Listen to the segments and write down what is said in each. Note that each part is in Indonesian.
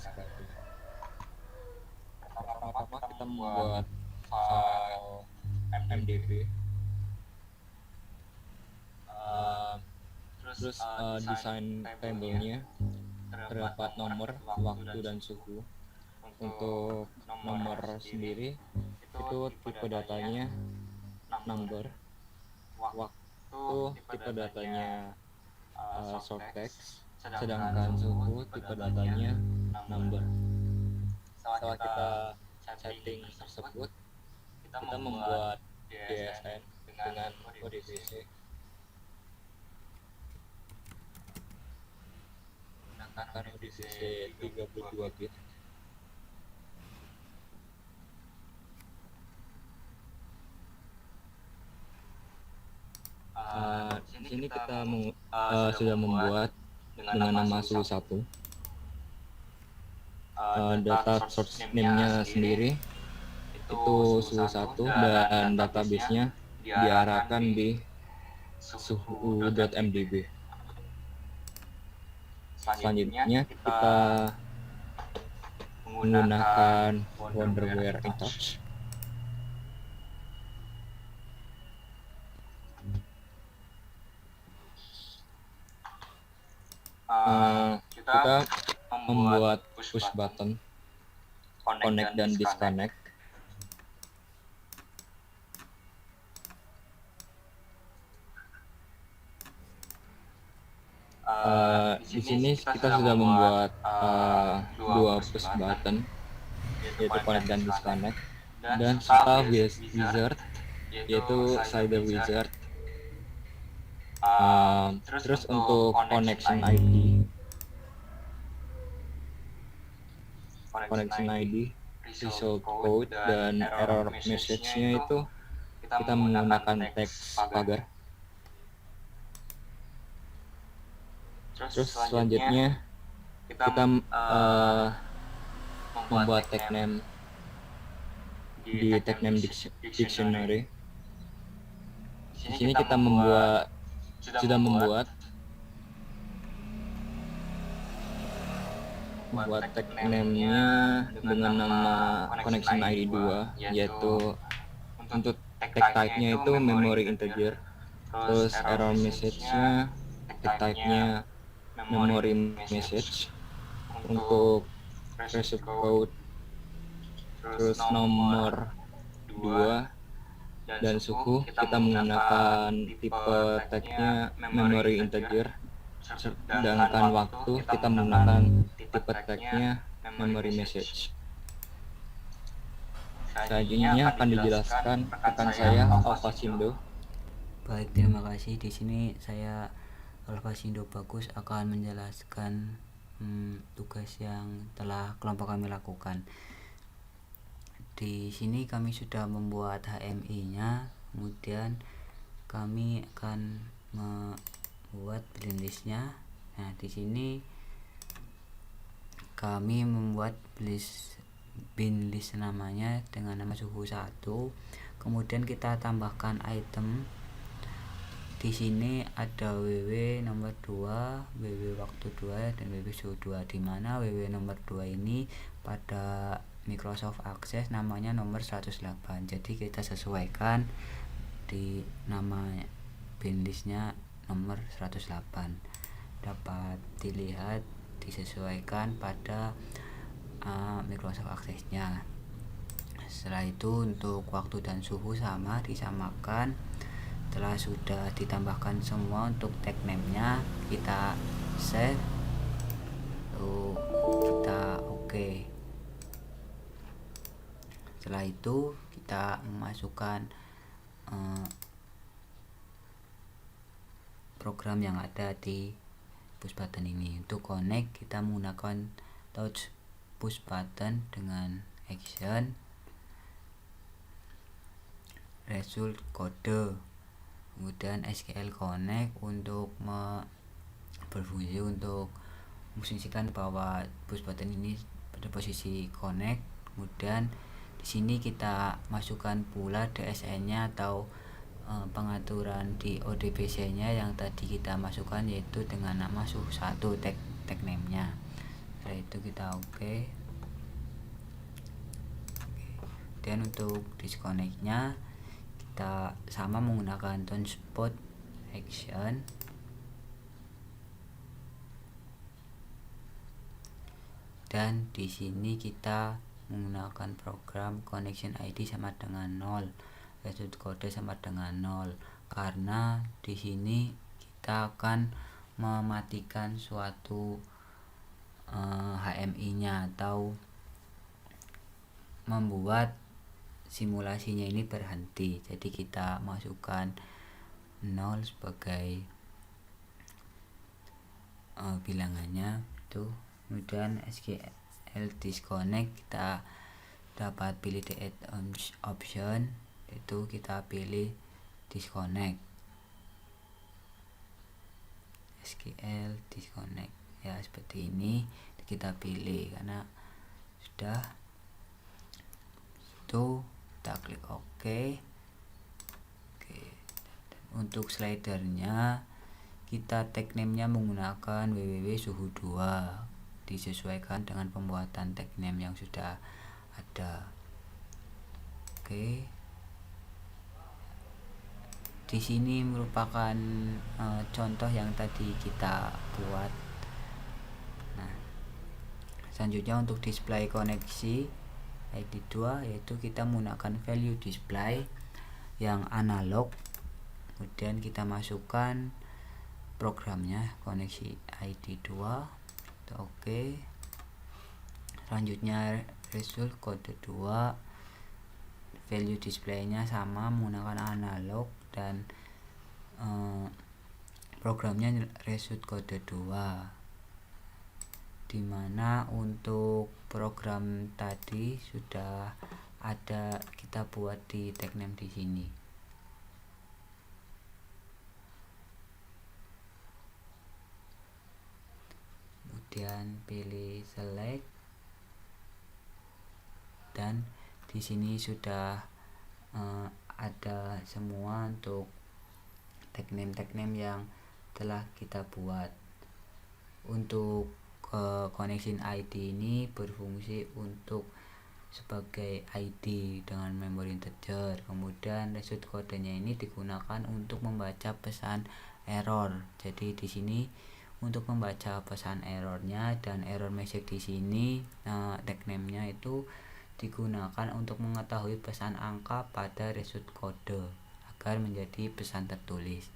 sekali. Pertama-tama kita membuat file MDB, uh, terus desain tabelnya terdapat nomor, waktu, dan suhu. Untuk nomor sendiri itu tipe datanya number, waktu tipe datanya short text, sedangkan suhu tipe datanya number. Setelah kita setting tersebut, kita membuat DSN dengan kode BC menggunakan kode BC 32 bit. Di sini kita sudah membuat dengan nama suhu1. Data source name-nya sendiri itu suhu1 dan database-nya diarahkan di suhu.mdb. Selanjutnya kita menggunakan Wonderware InTouch. Kita membuat push button, connect dan disconnect. Di sini kita sudah membuat dua push button, yaitu connect dan disconnect, dan serta wizard, yaitu slider wizard. Terus untuk connection ID, result code, dan error message-nya itu kita menggunakan teks pagar. Terus selanjutnya kita membuat tag name di tag name dictionary. Di sini kita sudah membuat tag name-nya dengan nama connection ID 2, yaitu untuk tag type-nya itu memory integer. Terus error message-nya tag type-nya memory message. Untuk result code, terus nomor 2 dan suhu kita menggunakan tipe tag-nya memory integer, sedangkan waktu kita menggunakan tipe tag-nya memory message. Selanjutnya akan dijelaskan rekan saya Alfasindo. Baik, terima kasih. Di sini saya Alfasindo Bagus akan menjelaskan tugas yang telah kelompok kami lakukan. Di sini kami sudah membuat HMI-nya, kemudian kami akan membuat bin list-nya. Nah, di sini kami membuat bin list namanya dengan nama suhu1. Kemudian kita tambahkan item. Di sini ada WW nomor 2, WW waktu 2, dan WW suhu 2, di mana WW nomor 2 ini pada Microsoft Access namanya nomor 108. Jadi kita sesuaikan di nama bin listnya nomor 108. Dapat dilihat disesuaikan pada Microsoft Access-nya. Setelah itu untuk waktu dan suhu disamakan. Setelah sudah ditambahkan semua untuk tag name-nya, kita save, lalu kita oke. Setelah itu kita memasukkan program yang ada di push button ini. Untuk connect kita menggunakan touch push button dengan action result kode, kemudian SQL connect untuk berfungsi untuk memfungsikan bahwa push button ini pada posisi connect. Kemudian di sini kita masukkan pula DSN-nya atau pengaturan di ODBC-nya yang tadi kita masukkan, yaitu dengan nama suhu1 tag name-nya. Setelah itu kita oke. Dan untuk disconnect-nya kita sama menggunakan tone spot action. Dan di sini kita menggunakan program connection ID sama dengan 0, result kode sama dengan 0, karena di sini kita akan mematikan suatu HMI-nya atau membuat simulasinya ini berhenti. Jadi kita masukkan 0 sebagai bilangannya itu. Kemudian SQL disconnect, kita dapat pilih the add option, itu kita pilih disconnect, SQL disconnect ya, seperti ini kita pilih. Karena sudah itu kita klik OK. Untuk slidernya kita tag name-nya menggunakan www suhu 2, disesuaikan dengan pembuatan tag name yang sudah ada. Di sini merupakan contoh yang tadi kita buat. Nah, selanjutnya untuk display koneksi ID2, yaitu kita menggunakan value display yang analog. Kemudian kita masukkan programnya, koneksi ID2. Oke. Selanjutnya result kode 2, value displaynya sama menggunakan analog, dan programnya result kode 2, dimana untuk program tadi sudah ada kita buat di tag name di sini. Kemudian pilih select, dan di sini sudah ada semua untuk tag name yang telah kita buat. Untuk connection ID ini berfungsi untuk sebagai ID dengan memori integer. Kemudian result kodenya ini digunakan untuk membaca pesan error. Jadi di sini untuk membaca pesan errornya, dan error message di sini tag name-nya itu digunakan untuk mengetahui pesan angka pada result kode agar menjadi pesan tertulis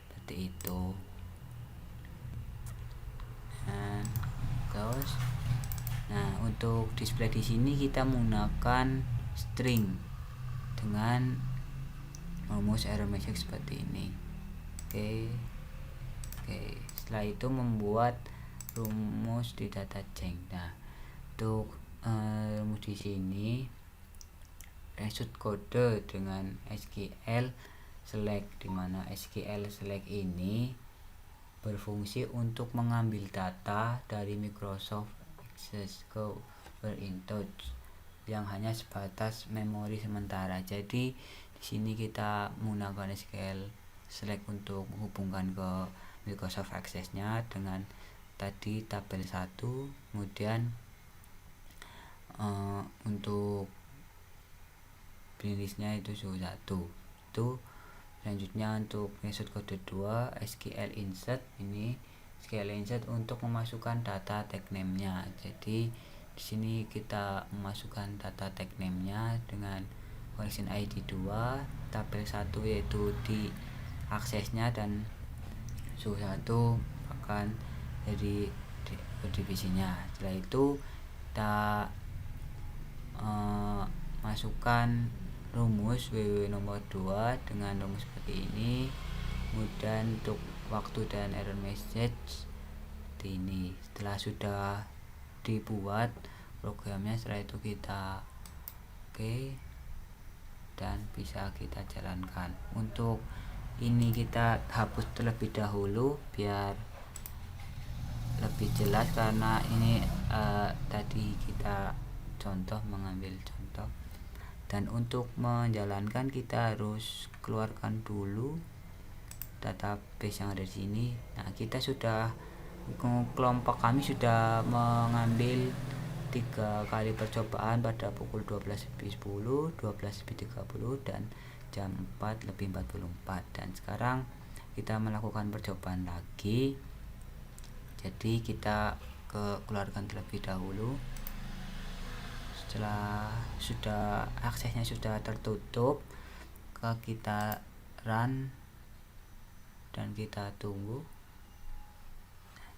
seperti itu. Nah, untuk display di sini kita menggunakan string dengan rumus error message seperti ini. Oke. Setelah itu membuat rumus di data change. Nah, untuk rumus di sini result kode dengan SQL select, dimana SQL select ini berfungsi untuk mengambil data dari Microsoft Access ke InTouch yang hanya sebatas memori sementara. Jadi di sini kita menggunakan SQL select untuk menghubungkan ke Microsoft Access-nya dengan tadi tabel 1. Kemudian untuk listnya itu suhu 1. Itu selanjutnya untuk result kode 2 SQL insert, ini SQL insert untuk memasukkan data tag name-nya. Jadi di sini kita memasukkan data tag name-nya dengan connection ID 2, tabel 1 yaitu di aksesnya, dan suhu 1 akan jadi divisinya. Setelah itu kita masukkan rumus www nomor 2 dengan rumus seperti ini. Kemudian untuk waktu dan error message seperti ini. Setelah sudah dibuat programnya, setelah itu kita dan bisa kita jalankan. Untuk ini kita hapus terlebih dahulu biar lebih jelas, karena ini tadi kita mengambil contoh. Dan untuk menjalankan kita harus keluarkan dulu database yang ada di sini. Nah, kita sudah Kelompok kami sudah mengambil 3 kali percobaan pada pukul 12.10, 12.30 dan jam 4.44, dan sekarang kita melakukan percobaan lagi. Jadi kita keluarkan terlebih dahulu. Setelah aksesnya sudah tertutup, kita run dan kita tunggu.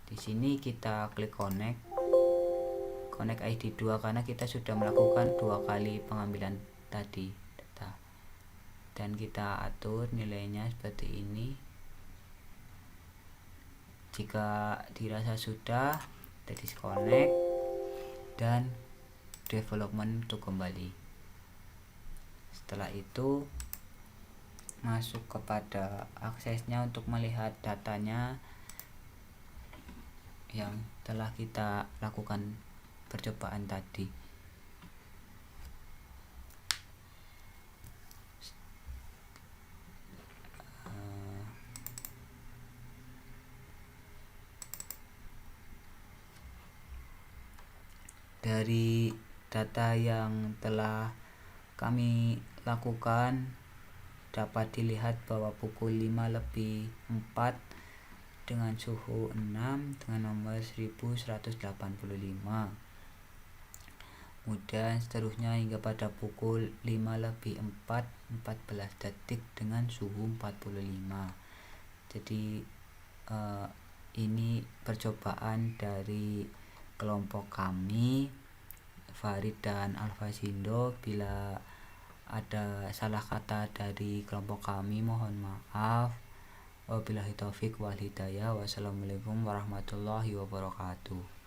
Di sini kita klik connect ID 2 karena kita sudah melakukan 2 kali pengambilan tadi data, dan kita atur nilainya seperti ini. Jika dirasa sudah, kita disconnect dan development untuk kembali. Setelah itu masuk kepada aksesnya untuk melihat datanya yang telah kita lakukan percobaan tadi. Dari data yang telah kami lakukan dapat dilihat bahwa pukul 5.04 dengan suhu 6 dengan nomor 1185. Kemudian seterusnya hingga pada pukul 5.04 14 detik dengan suhu 45. Jadi ini percobaan dari kelompok kami, Farid dan Alfasindo. Bila ada salah kata dari kelompok kami mohon maaf. Wabillahi taufik wal hidayah. Wassalamualaikum warahmatullahi wabarakatuh.